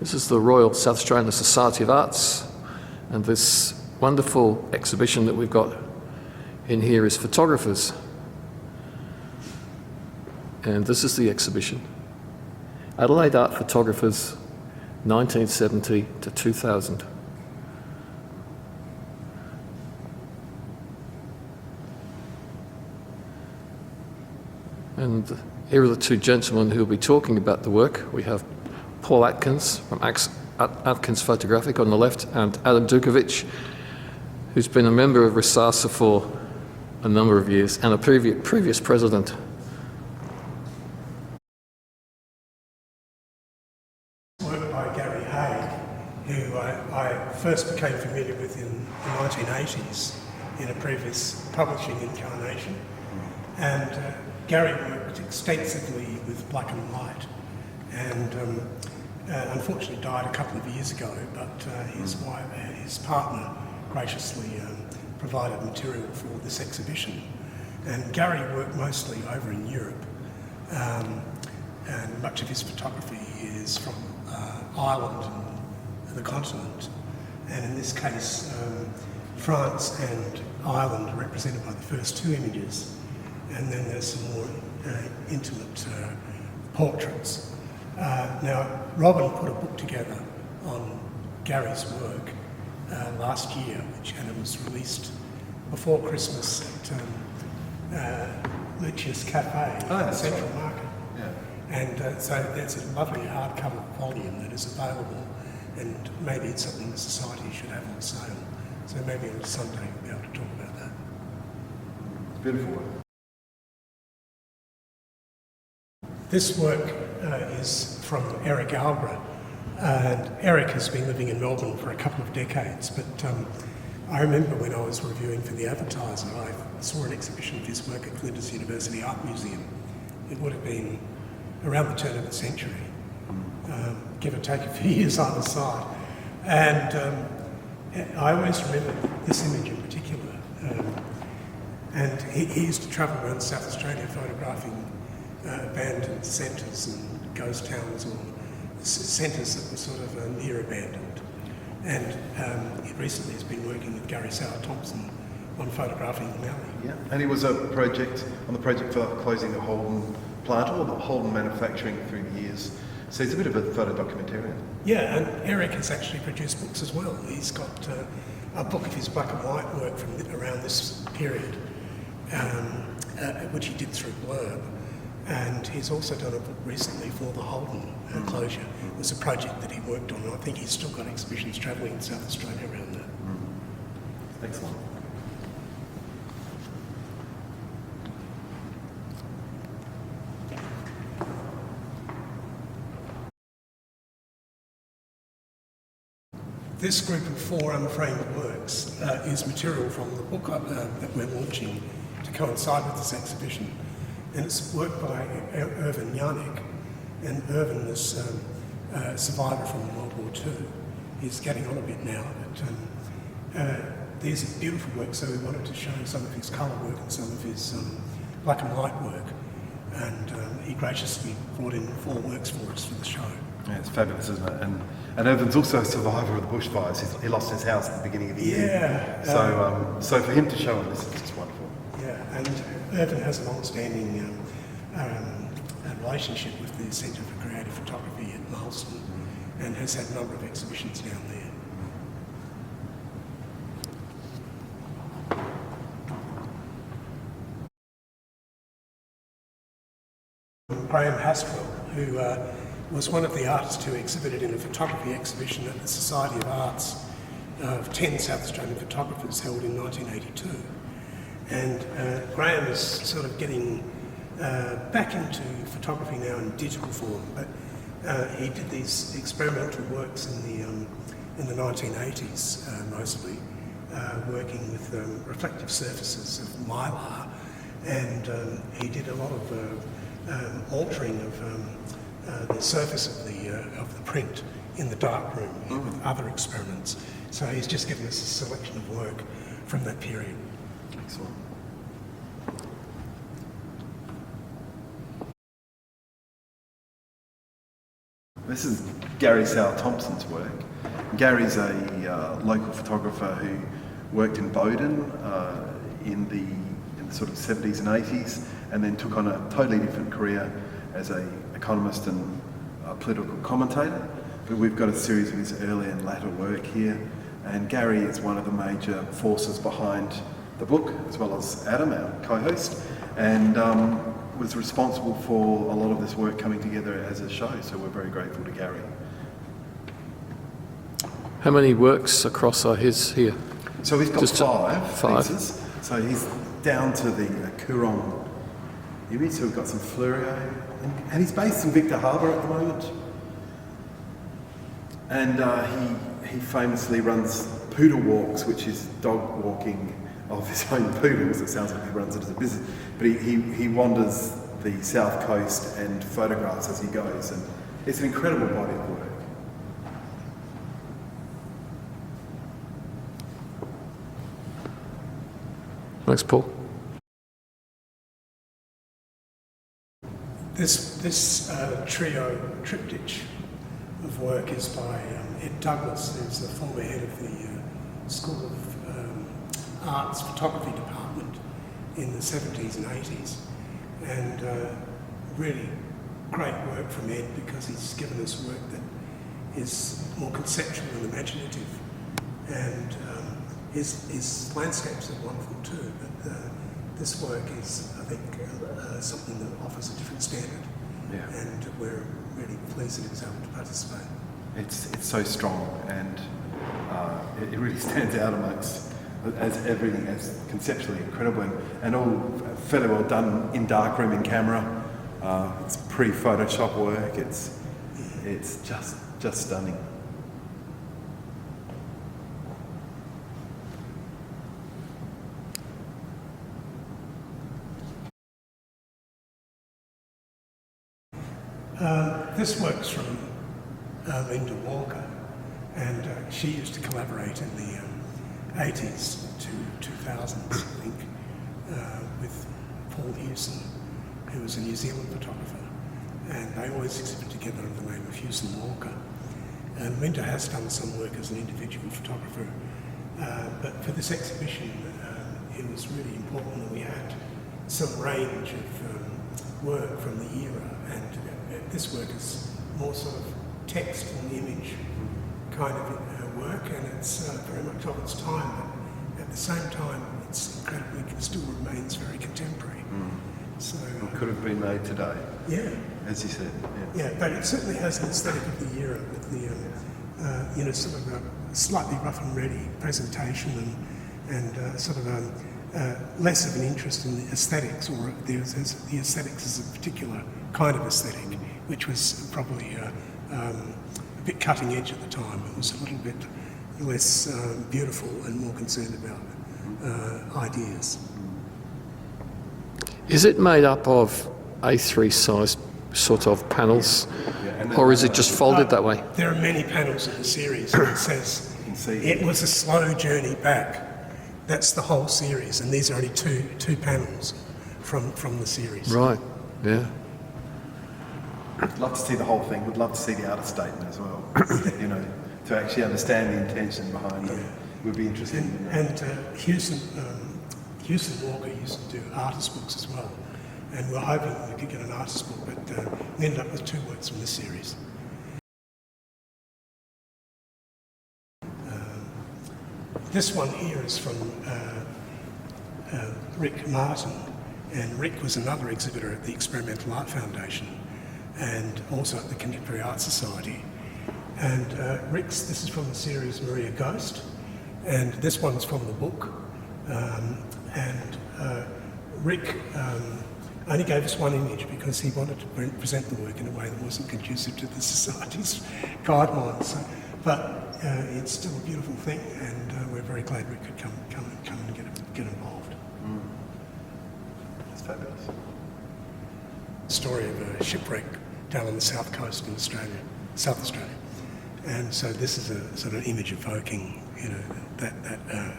This is the Royal South Australian Society of Arts, and this wonderful exhibition that we've got in here is photographers. And this is the exhibition. Adelaide Art Photographers, 1970 to 2000. And here are the two gentlemen who will be talking about the work. We have Paul Atkins from Atkins Photographic on the left, and Adam Dutkiewicz, who's been a member of RSASA for a number of years and a previous president. Work by Gary Haigh, who I first became familiar with in the 1980s in a previous publishing incarnation. And Gary worked extensively with black and white, and unfortunately died a couple of years ago, but his partner graciously provided material for this exhibition. And Gary worked mostly over in Europe, and much of his photography is from Ireland and the continent. And in this case, France and Ireland are represented by the first two images, and then there's some more intimate portraits. Now, Robin put a book together on Gary's work last year, and it was released before Christmas at Lucia's Cafe in the Central Market. Yeah. And so there's a lovely hardcover volume that is available, and maybe it's something the Society should have on sale. So maybe on Sunday we'll be able to talk about that. It's beautiful. This work is from Eric Algra, and Eric has been living in Melbourne for a couple of decades, but I remember when I was reviewing for the Advertiser, I saw an exhibition of his work at Flinders University Art Museum. It would have been around the turn of the century, give or take a few years either side. And I always remember this image in particular. And he used to travel around South Australia photographing abandoned centres and ghost towns, or centres that were sort of near abandoned. And he recently has been working with Gary Sauer-Thompson on photographing the Mallee. Yeah, and he was on the project for closing the Holden plant, or the Holden manufacturing through the years. So he's a bit of a photo documentarian. Yeah, and Eric has actually produced books as well. He's got a book of his black and white work from around this period, which he did through Blurb. And he's also done a book recently for the Holden closure. It was a project that he worked on, and I think he's still got exhibitions travelling in South Australia around that. Excellent. This group of 4 unframed works is material from the book that we're launching to coincide with this exhibition. And it's work by Ervin Janek, and Ervin was a survivor from World War II. He's getting on a bit now, but these are beautiful works, so we wanted to show some of his colour work and some of his black and white work. And he graciously brought in 4 works for us for the show. Yeah, it's fabulous, isn't it? And Ervin's also a survivor of the bushfires. He lost his house at the beginning of the year. Yeah. So for him to show him this is just wonderful. Yeah, and Ervin has a long-standing relationship with the Centre for Creative Photography at Marsden, and has had a number of exhibitions down there. Graeme Hastwell, who was one of the artists who exhibited in a photography exhibition at the Society of Arts of 10 South Australian photographers held in 1982. And Graeme is sort of getting back into photography now in digital form, but he did these experimental works in the 1980s mostly, working with reflective surfaces of mylar, and he did a lot of altering of the surface of the print in the darkroom with other experiments. So he's just given us a selection of work from that period. Excellent. This is Gary Sauer-Thompson's work. Gary's a local photographer who worked in Bowden in the sort of 70s and 80s, and then took on a totally different career as an economist and a political commentator. But we've got a series of his early and latter work here, and Gary is one of the major forces behind the book, as well as Adam, our co-host, and was responsible for a lot of this work coming together as a show, so we're very grateful to Gary. How many works across are his here? So he's got Just five pieces. So he's down to the Coorong image, so we've got some Fleurieu, and he's based in Victor Harbour at the moment. And he famously runs poodle walks, which is dog walking of his own poodles. It sounds like he runs it as a business, but he wanders the south coast and photographs as he goes, and it's an incredible body of work. Thanks, Paul. This trio triptych of work is by Ed Douglas, who's the former head of the School of Arts Photography Department in the 70s and 80s. And really great work from Ed, because he's given us work that is more conceptual and imaginative. And his landscapes are wonderful too, but this work is, I think, something that offers a different standard. Yeah. And we're really pleased that he was able to participate. It's so strong, and it really stands out amongst as everything, as conceptually incredible, and all fairly well done in darkroom in camera. It's pre-Photoshop work. It's just stunning. This work's from Linda Walker, and she used to collaborate in the 80s to 2000s, I think, with Paul Hewson, who was a New Zealand photographer, and they always exhibit together under the name of Hewson Walker. And Linda has done some work as an individual photographer, but for this exhibition it was really important that we had some range of work from the era, and this work is more sort of text and image kind of work, and it's very much of its time, but at the same time it's incredibly, it still remains very contemporary. So It could have been made today, yeah, as you said. yeah, but it certainly has an aesthetic of the era, with the sort of a slightly rough and ready presentation, and sort of less of an interest in the aesthetics, or the aesthetics is a particular kind of aesthetic, which was probably a bit cutting edge at the time. It was a little bit less beautiful and more concerned about ideas. Is it made up of A3 size sort of panels, or is it just folded that way? There are many panels in the series, and it says it was a slow journey back. That's the whole series, and these are only two panels from the series. Right, yeah. I'd love to see the whole thing. Would love to see the artist statement as well. To actually understand the intention behind it. We'd be interested in that. And Hewson Walker used to do artist books as well, and we're hoping we could get an artist book, but we ended up with two works from this series. This one here is from Rick Martin, and Rick was another exhibitor at the Experimental Art Foundation and also at the Contemporary Art Society. And this is from the series Maria Ghost, and this one's from the book. Rick only gave us one image because he wanted to present the work in a way that wasn't conducive to the Society's guidelines. But it's still a beautiful thing, and we're very glad Rick could come and get involved. That's fabulous. Story of a shipwreck down on the south coast in Australia, South Australia. And so this is a sort of image evoking, that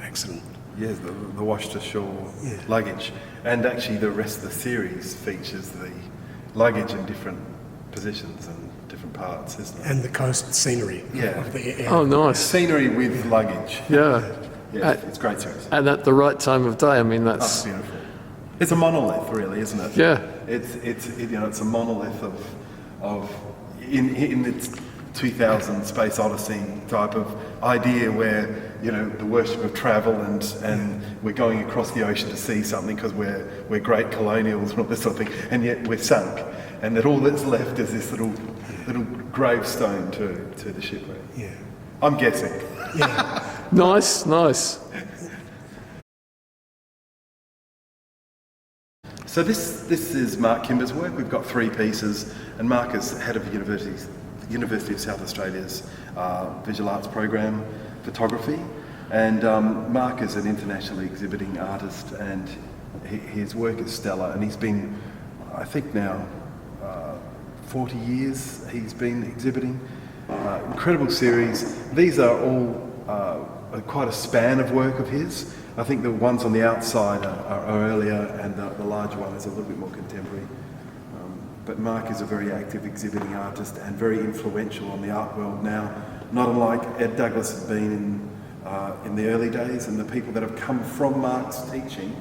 accident. Yes, the washed ashore luggage. And actually the rest of the series features the luggage in different positions and different parts, isn't it? And the coast scenery of the area. Oh, nice. Scenery with luggage. Yeah. Yeah, it's great series. And at the right time of day, I mean, Oh, that's... beautiful. It's a monolith, really, isn't it? Yeah. It's a monolith of in its 2000 Space Odyssey type of idea where, the worship of travel and we're going across the ocean to see something because we're great colonials and all this sort of thing, and yet we're sunk, and that all that's left is this little gravestone to the shipwreck. Yeah. I'm guessing. Yeah. Nice. So this is Mark Kimber's work. We've got 3 pieces, and Mark is head of the University of South Australia's Visual Arts Program, Photography, and Mark is an internationally exhibiting artist, and his work is stellar, and he's been, I think now, 40 years he's been exhibiting. Incredible series. These are all quite a span of work of his. I think the ones on the outside are earlier, and the larger one is a little bit more contemporary. But Mark is a very active exhibiting artist and very influential on the art world now, not unlike Ed Douglas has been in the early days, and the people that have come from Mark's teaching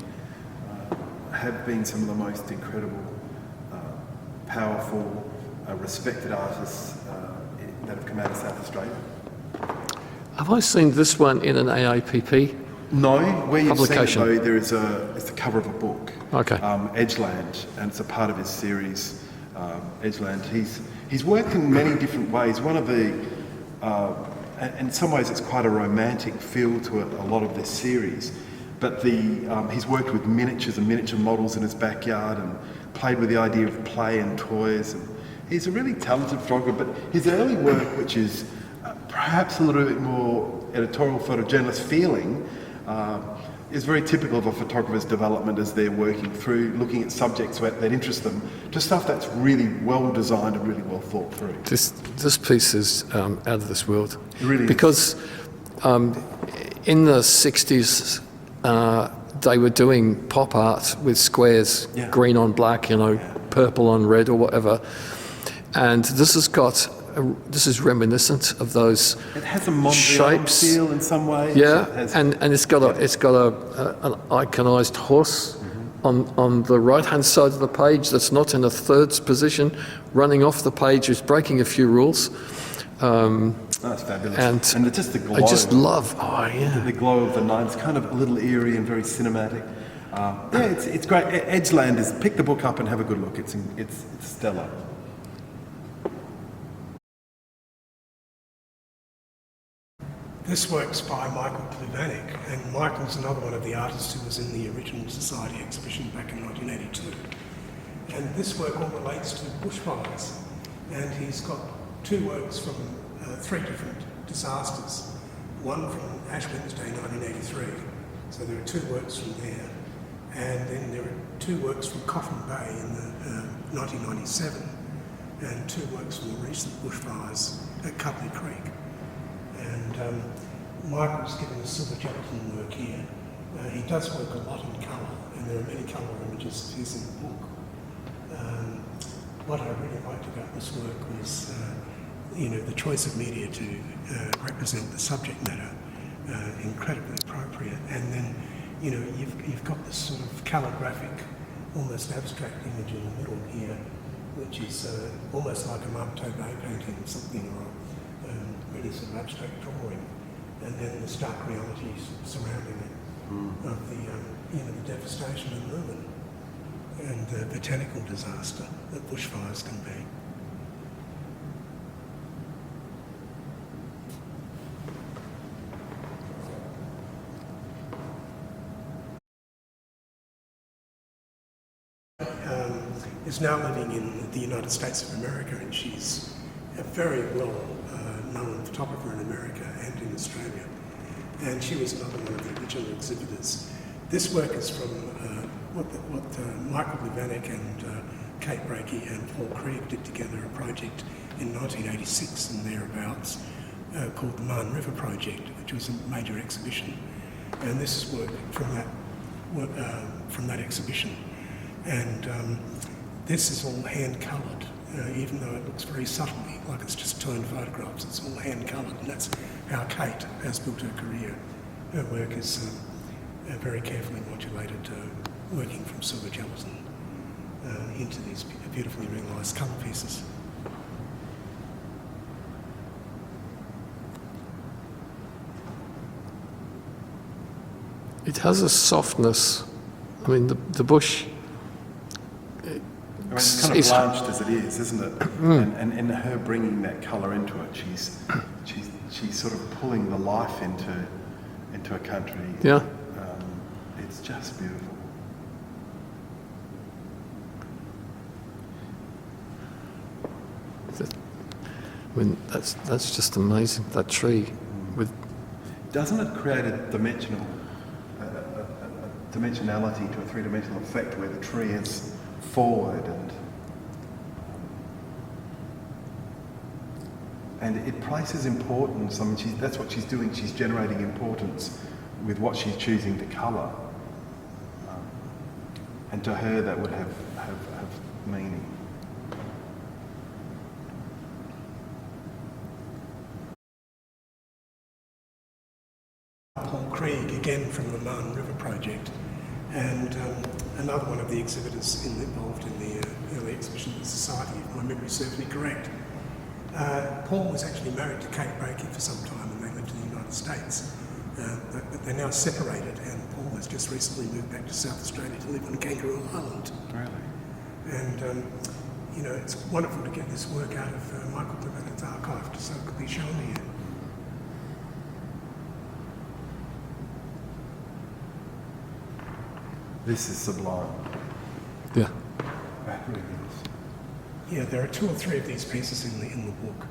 have been some of the most incredible, powerful, respected artists that have come out of South Australia. Have I seen this one in an AiPP? No, where you've publication? seen it though, it's the cover of a book. Okay. Edgeland, and it's a part of his series, Edgeland. He's worked in many different ways. One of the, and in some ways it's quite a romantic feel to a lot of this series, but he's worked with miniatures and miniature models in his backyard and played with the idea of play and toys. And he's a really talented photographer, but his early work, which is perhaps a little bit more editorial photojournalist feeling, is very typical of a photographer's development as they're working through, looking at subjects that interest them, to stuff that's really well designed and really well thought through. This piece is out of this world. It really is. Because in the 60s, they were doing pop art with squares, green on black, purple on red or whatever. And this is reminiscent of those shapes. It has a Mondrian feel in some way. Yeah, and it's got an iconised horse on the right-hand side of the page that's not in a thirds position, running off the page, is breaking a few rules. That's fabulous. And just the glow. I just love, the glow of the night. It's kind of a little eerie and very cinematic. It's great. Edgeland is, pick the book up and have a good look. It's stellar. This work's by Michal Kluvanek, and Michael's another one of the artists who was in the original Society exhibition back in 1982. And this work all relates to bushfires, and he's got 2 works from 3 different disasters. One from Ash Wednesday 1983, so there are 2 works from there, and then there are 2 works from Coffin Bay in the 1997, and 2 works from the recent bushfires at Cupley Creek. And Michael's given us silver gelatin work here. He does work a lot in colour, and there are many colour images of his in the book. What I really liked about this work was, the choice of media to represent the subject matter, incredibly appropriate. And then, you've got this sort of calligraphic, almost abstract image in the middle here, which is almost like a Mark Tobey painting or something, or really sort of abstract drawing, and then the stark realities surrounding it of the devastation and ruin and the botanical disaster that bushfires can be. Is now living in the United States of America, and she's a very well-known photographer in America and in Australia. And she was another one of the original exhibitors. This work is from what Michal Kluvanek and Kate Breakey and Paul Krieg did together, a project in 1986 and thereabouts called the Marne River Project, which was a major exhibition. And this is work from that exhibition. And this is all hand-coloured, even though it looks very subtly like it's just turned photographs. It's all hand-coloured, and that's how Kate has built her career. Her work is very carefully modulated, working from silver gelatin into these beautifully realised colour pieces. It has a softness. I mean, the bush. It's kind of blanched as it is, isn't it? And her bringing that colour into it, she's sort of pulling the life into a country. Yeah. It's just beautiful. I mean, that's just amazing. That tree, with Doesn't it create a dimensionality to a three-dimensional effect where the tree is forward and it places importance. I mean, that's what she's doing. She's generating importance with what she's choosing to colour, and to her that would have meaning. Paul Krieg, again from the Marne River Project, and another one of the exhibitors involved in the early exhibition of the Society, if my memory serves me correct. Paul was actually married to Kate Breakey for some time, and they lived in the United States. But they're now separated, and Paul has just recently moved back to South Australia to live on Kangaroo Island. Really? And, you know, it's wonderful to get this work out of Michal Kluvanek's archive so it could be shown here. This is sublime. yeah. That really is. Yeah, there are 2 or 3 of these pieces in the book.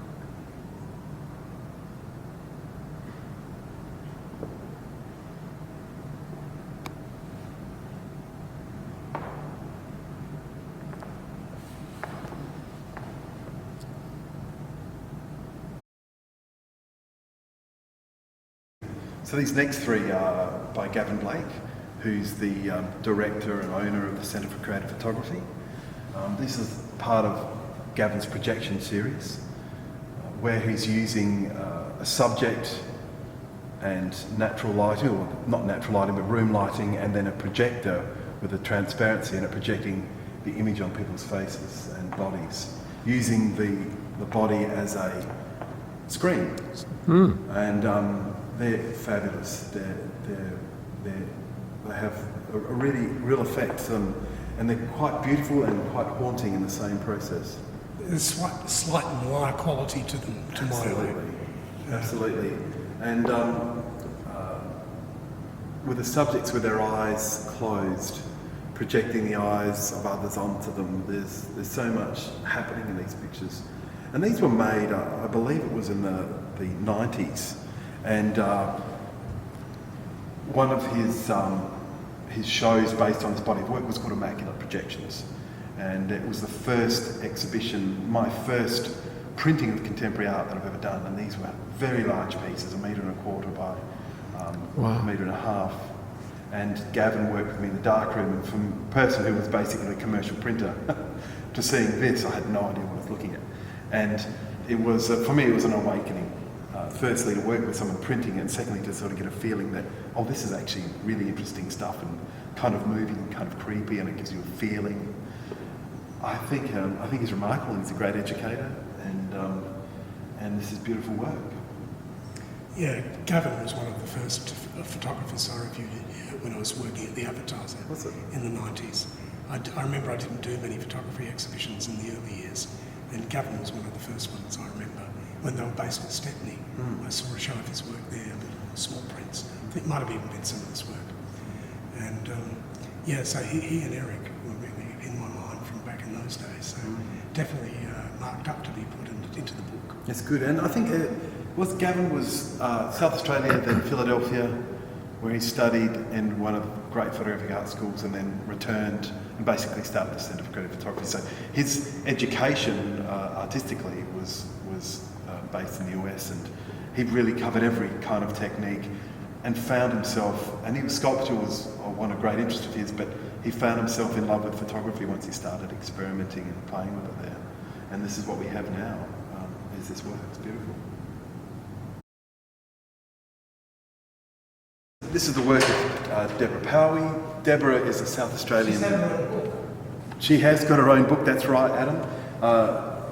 So these next 3 are by Gavin Blake, who's the director and owner of the Centre for Creative Photography. This is part of Gavin's projection series, where he's using a subject and natural lighting, or not natural lighting, but room lighting, and then a projector with a transparency and it projecting the image on people's faces and bodies, using the body as a screen. And they're fabulous. They have a really real effect, and they're quite beautiful and quite haunting in the same process. There's a slight noir quality to them, to my eye. Absolutely. And with the subjects with their eyes closed, projecting the eyes of others onto them, there's so much happening in these pictures. And these were made, I believe it was in the 90s, and one of his shows based on his body of work was called Immaculate Projections, and it was the first exhibition, my first printing of contemporary art that I've ever done, and these were very large pieces, 1.25 metres by 1.5 metres. And Gavin worked with me in the darkroom, and from a person who was basically a commercial printer to seeing this, I had no idea what I was looking at. And it was, for me, it was an awakening. Firstly, to work with someone printing, and secondly, to sort of get a feeling that, oh, this is actually really interesting stuff and kind of moving and kind of creepy, and it gives you a feeling. I think he's remarkable, and he's a great educator, and this is beautiful work. Yeah, Gavin was one of the first photographers I reviewed when I was working at the Advertiser in the 90s. I remember I didn't do many photography exhibitions in the early years, and Gavin was one of the first ones I remember. When they were based at Stepney, I saw a show of his work there, but small prints. I think it might have even been some of his work. And so he and Eric were really in my mind from back in those days. So definitely marked up to be put into the book. It's good, and I think Gavin was South Australia, then Philadelphia, where he studied in one of the great photographic art schools, and then returned and basically started the Centre for Creative Photography. So his education artistically was based in the US, and he really covered every kind of technique and found himself, and sculpture was one of great interest of his, but he found himself in love with photography once he started experimenting and playing with it there. and this is what we have now, is this work. It's beautiful. This is the work of Deborah Paauwe. Deborah is a South Australian. She has got her own book, that's right, Adam.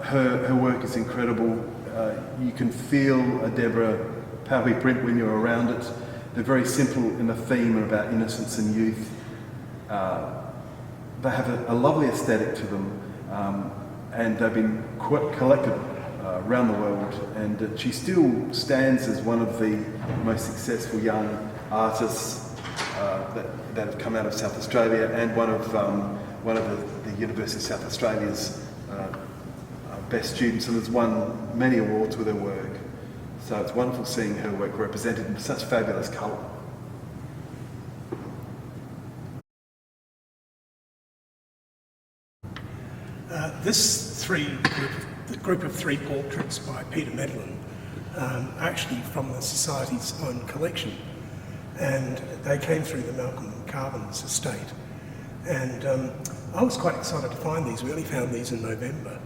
Her work is incredible. You can feel a Deborah Paauwe print when you're around it. They're very simple in the theme about innocence and youth. They have a lovely aesthetic to them, and they've been collected around the world, and she still stands as one of the most successful young artists that have come out of South Australia, and one of the University of South Australia's best students, and has won many awards with her work. So it's wonderful seeing her work represented in such fabulous colour. This group of three portraits by Peter Medlen are actually from the Society's own collection, and they came through the Malcolm Carvin's estate. And I was quite excited to find these. We only found these in November,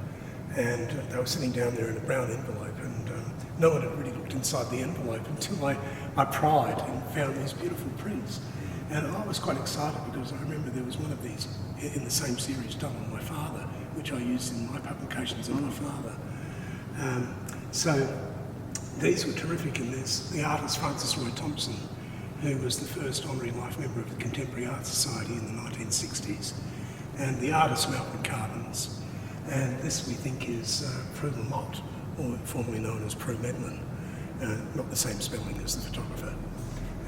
and they were sitting down there in a brown envelope, and no one had really looked inside the envelope until I pried and found these beautiful prints. And I was quite excited because I remember there was one of these in the same series done on my father, which I used in my publications on my father. So these were terrific, and there's the artist Sauer-Thompson, who was the first honorary life member of the Contemporary Art Society in the 1960s, and the artist Malcolm Carvins. And this, we think, is Prue Lamott, or formerly known as Prue Medlen, not the same spelling as the photographer.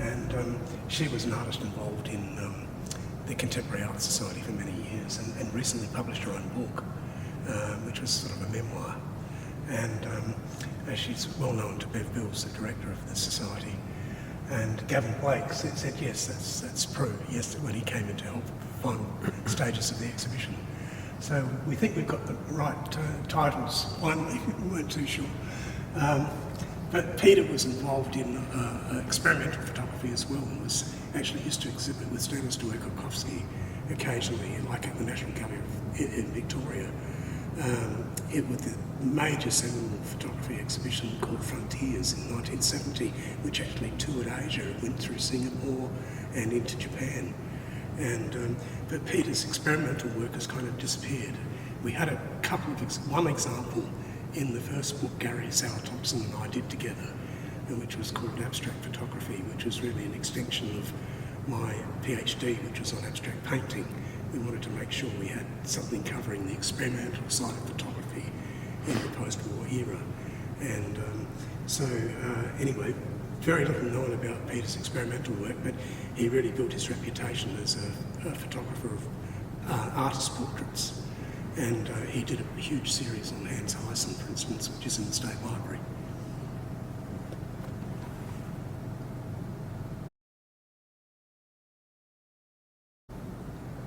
And she was an artist involved in the Contemporary Art Society for many years, and recently published her own book, which was sort of a memoir. And she's well known to Bev Bills, the director of the Society. And Gavin Blake said yes, that's Prue, yes, when he came in to help the final stages of the exhibition. So we think we've got the right titles. Finally, we weren't too sure. But Peter was involved in experimental photography as well, and was actually used to exhibit with Stanislaw Kukowski occasionally, like at the National Gallery in Victoria, with the major seminal photography exhibition called Frontiers in 1970, which actually toured Asia. It went through Singapore and into Japan. And but Peter's experimental work has kind of disappeared. We had a couple of one example in the first book Gary Sauer-Thompson and I did together, which was called Abstract Photography, which was really an extension of my PhD, which was on abstract painting. We wanted to make sure we had something covering the experimental side of photography in the post-war era. And anyway, very little known about Peter's experimental work, but he really built his reputation as a photographer of artist portraits. And he did a huge series on Hans Hewson, for instance, which is in the State Library.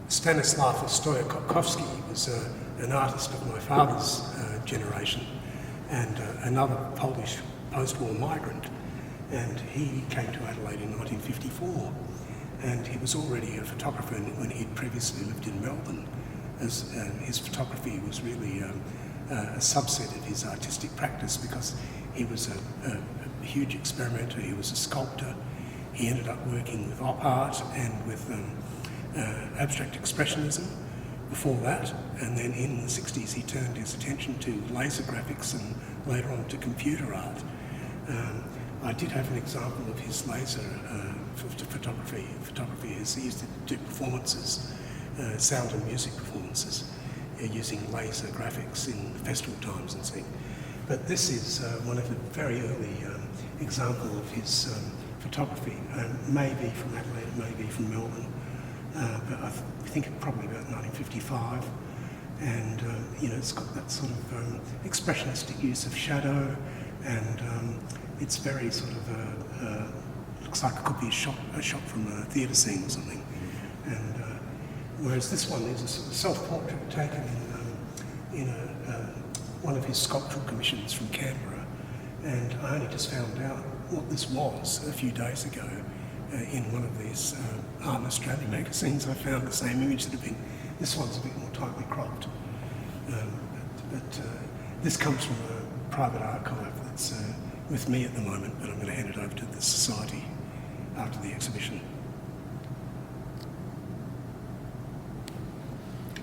Stanislaw Kukowski was an artist of my father's generation, and another Polish post-war migrant. And he came to Adelaide in 1954, and he was already a photographer when he'd previously lived in Melbourne. His photography was really a subset of his artistic practice, because he was a huge experimenter. He was a sculptor. He ended up working with op art and with abstract expressionism before that, and then in the 60s he turned his attention to laser graphics and later on to computer art. I did have an example of his laser photography as he used to do performances, sound and music performances, using laser graphics in festival times and things. But this is one of the very early example of his photography, maybe from Adelaide, maybe from Melbourne, but I think probably about 1955. And it's got that sort of expressionistic use of shadow, and it's very sort of looks like it could be a shot from a theatre scene or something. And whereas this one is a sort of self-portrait taken in one of his sculptural commissions from Canberra, and I only just found out what this was a few days ago in one of these Art in Australia magazines. I found the same image that had been. This one's a bit more tightly cropped. But this comes from a private art collab that's with me at the moment, but I'm going to hand it over to the Society after the exhibition.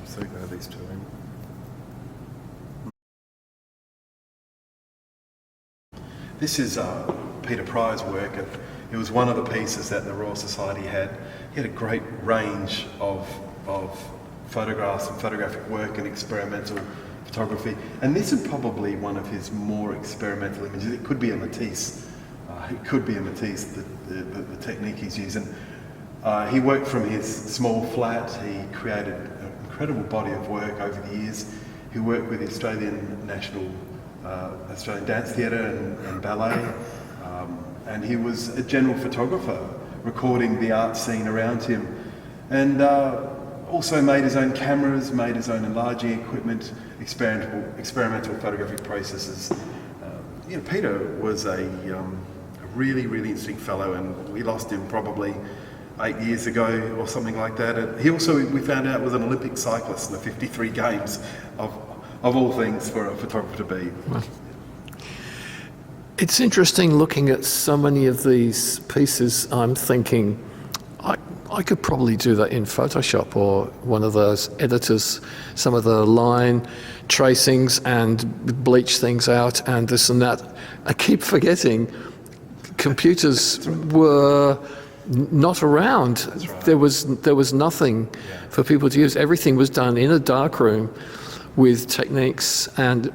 So we have these two in. This is Peter Pryor's work, and it was one of the pieces that the Royal Society had. He had a great range of photographs and photographic work and experimental photography, and this is probably one of his more experimental images. It could be a Matisse. The technique he's using. He worked from his small flat. He created an incredible body of work over the years. He worked with the Australian Dance Theatre and Ballet, and he was a general photographer, recording the art scene around him, and also made his own cameras, made his own enlarging equipment, experimental photographic processes. Peter was a really, really interesting fellow, and we lost him probably 8 years ago or something like that. And he also, we found out, was an Olympic cyclist in the 53 Games, of all things for a photographer to be. It's interesting looking at so many of these pieces. I'm thinking, I could probably do that in Photoshop or one of those editors, some of the line tracings and bleach things out and this and that. I keep forgetting computers were not around. Right. There was nothing for people to use. Everything was done in a darkroom with techniques, and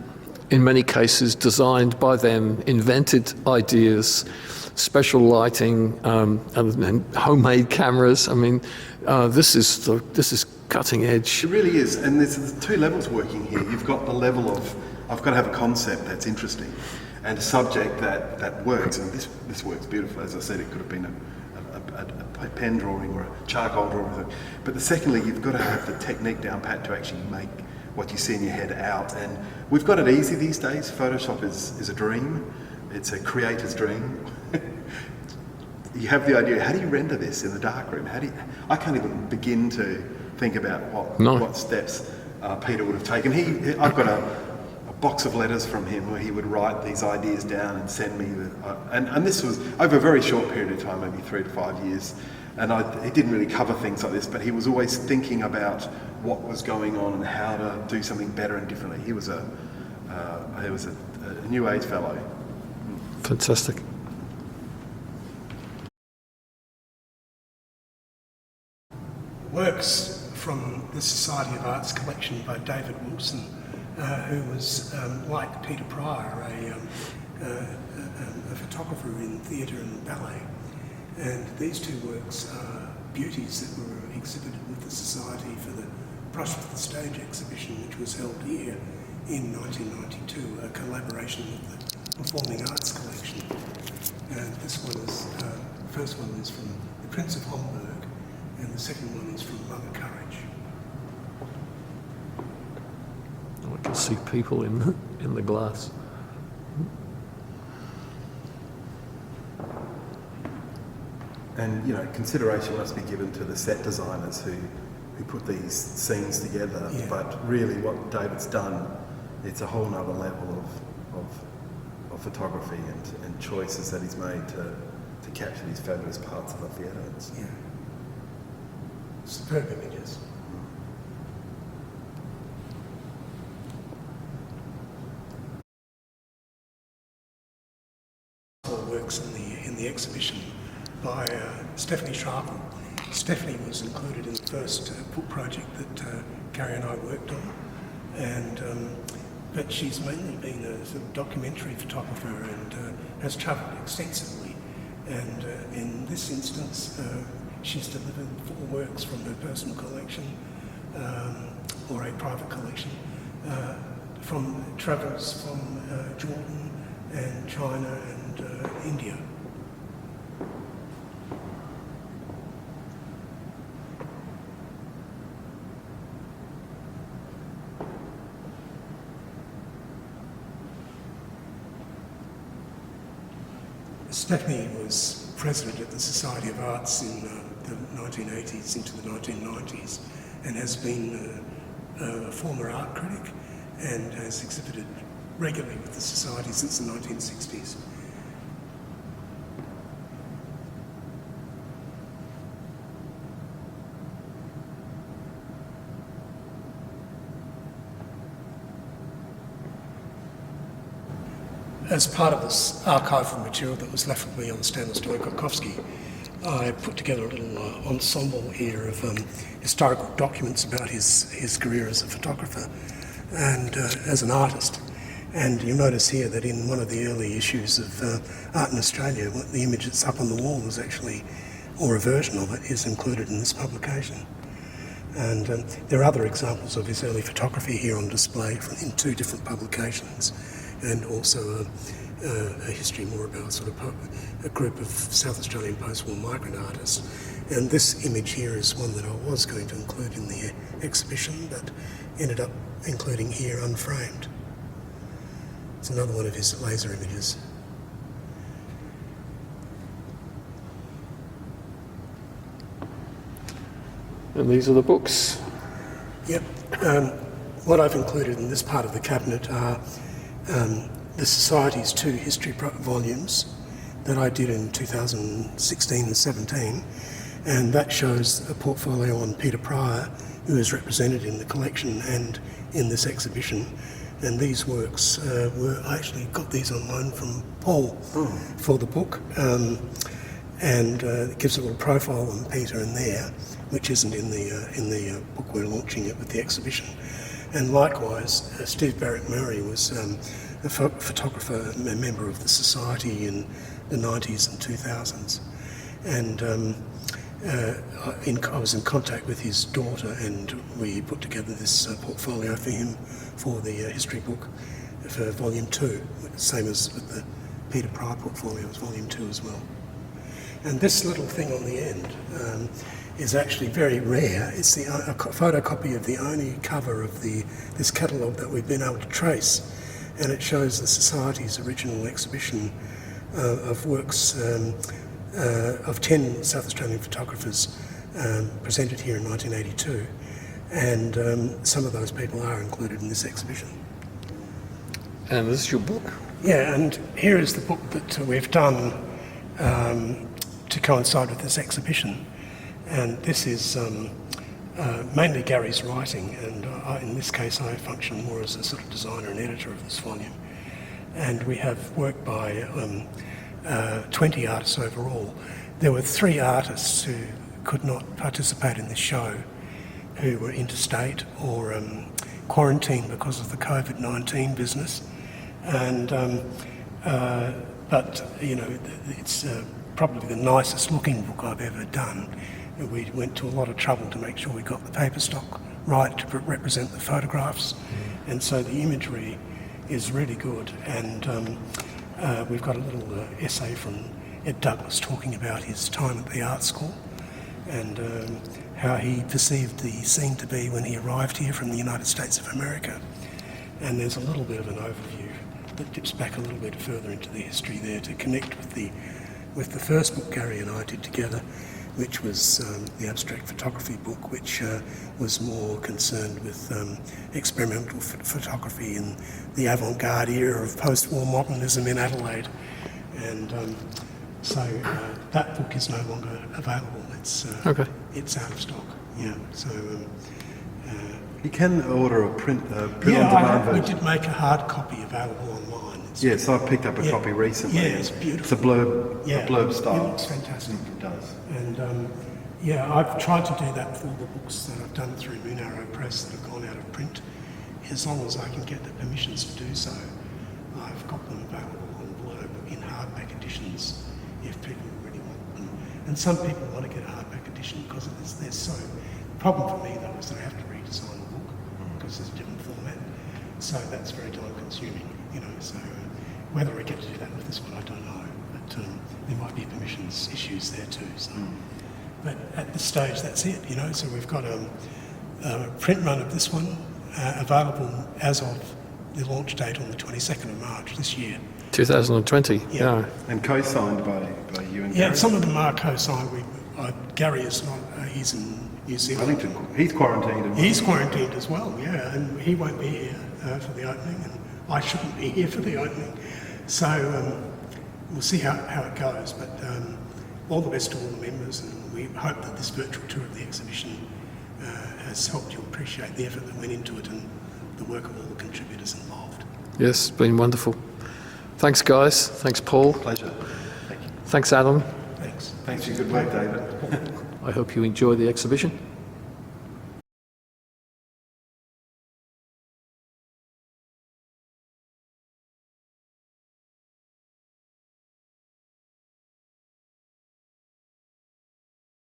in many cases designed by them, invented ideas, special lighting, and homemade cameras. I mean, this is cutting edge. It really is, and there's two levels working here. You've got the level of, I've got to have a concept that's interesting, and a subject that works, and this works beautifully. As I said, it could have been a pen drawing or a charcoal drawing. But secondly, you've got to have the technique down pat to actually make what you see in your head out. And we've got it easy these days. Photoshop is a dream. It's a creator's dream. You have the idea, how do you render this in the darkroom? I can't even begin to think about what steps Peter would have taken. I've got a box of letters from him where he would write these ideas down and send me and this was over a very short period of time, maybe 3 to 5 years, and he didn't really cover things like this, but he was always thinking about what was going on and how to do something better and differently. He was a New Age fellow. Fantastic. Works from the Society of Arts collection by David Wilson, who was, like Peter Pryor, a photographer in theatre and ballet. And these two works are beauties that were exhibited with the Society for the Brush with the Stage exhibition, which was held here in 1992, a collaboration with the Performing Arts collection. And this one is, first one is from the Prince of Homburg, and the second one is from Mother Courage. I can see people in the glass. And consideration must be given to the set designers who put these scenes together. Yeah. But really, what David's done, it's a whole nother level of photography and choices that he's made to capture these fabulous parts of the theatre. Yeah. Superb images. Works in the exhibition by Stephanie Schrapel. Stephanie was included in the first book project that Gary and I worked on, and but she's mainly been a sort of documentary photographer and has travelled extensively. And in this instance, she's delivered 4 works from her personal collection or a private collection from travels from Jordan and China and India. Stephanie was president at the Society of Arts in the 1980s into the 1990s and has been a former art critic and has exhibited regularly with the Society since the 1960s. As part of this archival material that was left with me on Stanisław Kwiatkowski, I put together a little ensemble here of historical documents about his career as a photographer and as an artist. And you'll notice here that in one of the early issues of Art in Australia, the image that's up on the wall is actually, or a version of it, is included in this publication. And there are other examples of his early photography here on display in 2 different publications, and also a history more about sort of a group of South Australian post-war migrant artists. And this image here is one that I was going to include in the exhibition, but ended up including here unframed. It's another one of his laser images. And these are the books. Yep. What I've included in this part of the cabinet are the Society's 2 history volumes that I did in 2016 and 17, and that shows a portfolio on Peter Pryor, who is represented in the collection and in this exhibition. And these works I actually got these on loan from Paul for the book, and it gives a little profile on Peter in there, which isn't in the book we're launching it with the exhibition. And likewise, Steve Barrett Murray was a photographer, a member of the Society in the 90s and 2000s. And I was in contact with his daughter, and we put together this portfolio for him for the history book for Volume 2, same as with the Peter Pryor portfolio, was Volume 2 as well. And this little thing on the end is actually very rare. It's a photocopy of the only cover of this catalogue that we've been able to trace, and it shows the Society's original exhibition of works of 10 South Australian photographers presented here in 1982, and some of those people are included in this exhibition. And this is your book? Yeah, and here is the book that we've done to coincide with this exhibition. And this is mainly Gary's writing, and in this case I function more as a sort of designer and editor of this volume. And we have work by 20 artists overall. There were 3 artists who could not participate in this show, who were interstate or quarantined because of the COVID-19 business. And but you know, it's probably the nicest looking book I've ever done. We went to a lot of trouble to make sure we got the paper stock right to represent the photographs, and so the imagery is really good. And we've got a little essay from Ed Douglas talking about his time at the art school and how he perceived the scene to be when he arrived here from the United States of America. And there's a little bit of an overview that dips back a little bit further into the history there to connect with the first book Gary and I did together, which was the abstract photography book, which was more concerned with experimental photography in the avant-garde era of post-war modernism in Adelaide. And so that book is no longer available. It's out of stock. Yeah. So you can order a print on yeah, demand we did make a hard copy available online. Yes, I picked up a copy recently. Yeah, it's beautiful. It's a blurb style. It looks fantastic. It does. And yeah, I've tried to do that for all the books that I've done through Moon Arrow Press that have gone out of print. As long as I can get the permissions to do so, I've got them available on blurb in hardback editions if people really want them. And some people want to get a hardback edition because they're so... The problem for me though is that I have to redesign the book because it's a different format. So that's very time consuming, you know, so whether I get to do that with this one, I don't know, but there might be permissions issues there too. So. But at this stage, that's it, you know, so we've got a print run of this one available as of the launch date on the 22nd of March this year. 2020, yeah. And co-signed by you and Gary? Yeah, some of them are co-signed. Gary is not, he's in New Zealand. He's quarantined. He's quarantined as well, yeah, and he won't be here. for the opening, and I shouldn't be here for the opening. So we'll see how it goes, but all the best to all the members, and we hope that this virtual tour of the exhibition has helped you appreciate the effort that went into it and the work of all the contributors involved. Yes, it's been wonderful. Thanks, guys. Thanks, Paul. Pleasure. Thank you. Thanks, Adam. Thanks. Thanks for your good work, David. I hope you enjoy the exhibition.